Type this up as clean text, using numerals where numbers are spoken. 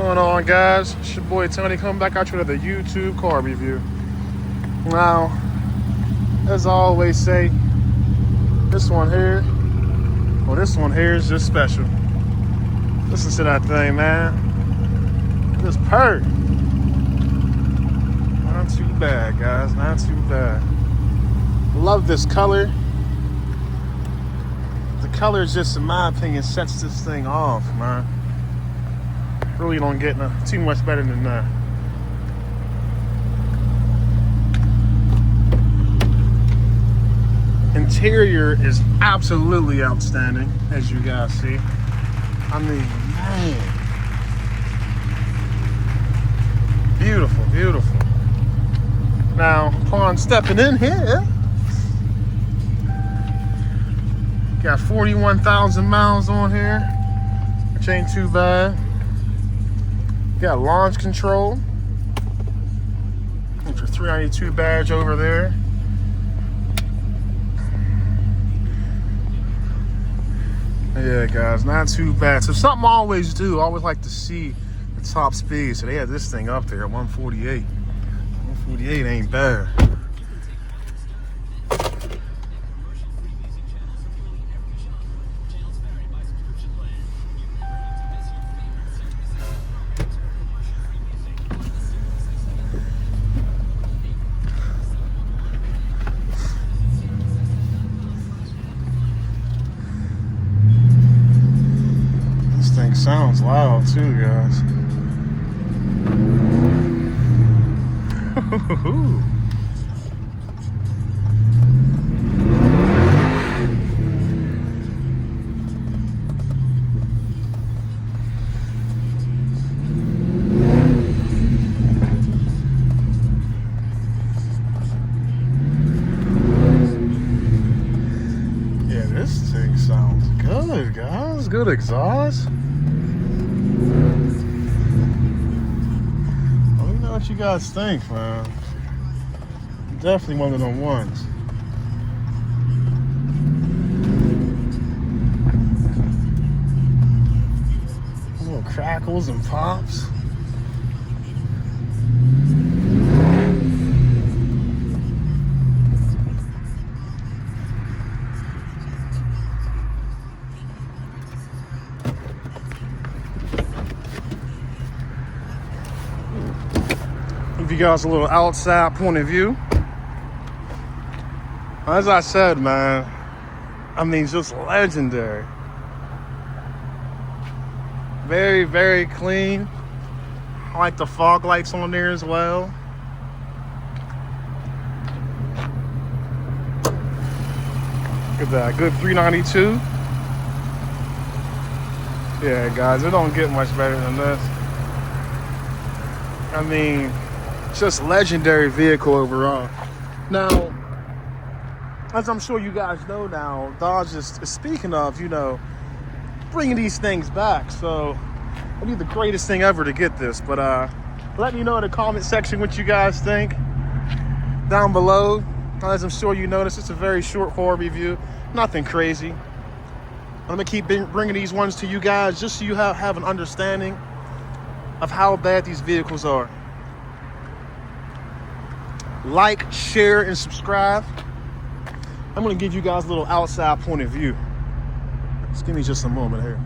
Going on, guys? It's your boy Tony coming back out to another YouTube car review. Now, as I always say, this one here is just special. Listen to that thing, man. Just purr. Not too bad, guys. Not too bad. Love this color. The color just, in my opinion, sets this thing off, man. Really don't get too much better than that. Interior is absolutely outstanding, as you guys see. I mean, man. Beautiful, beautiful. Now, upon stepping in here, got 41,000 miles on here, which ain't too bad. Got launch control, with your 392 badge over there. Yeah, guys, not too bad. So something I always do, I always like to see the top speed. So they had this thing up there at 148. 148 ain't bad. Thing sounds loud too, guys. Yeah, this thing sounds good, guys. Good exhaust. What you guys think, man? Definitely one of them ones. Little crackles and pops. Give you guys a little outside point of view. As I said, man, I mean, just legendary. Very, very clean. I like the fog lights on there as well. Look at that, good 392. Yeah, guys, it don't get much better than this. I mean, just legendary vehicle overall. Now, as I'm sure you guys know now, Dodge is speaking of, you know, bringing these things back. So it'll be the greatest thing ever to get this. But let me know in the comment section what you guys think down below. As I'm sure you noticed, it's a very short car review, nothing crazy. I'm gonna keep bringing these ones to you guys just so you have an understanding of how bad these vehicles are. Like, share, and subscribe. I'm going to give you guys a little outside point of view. Just give me just a moment here.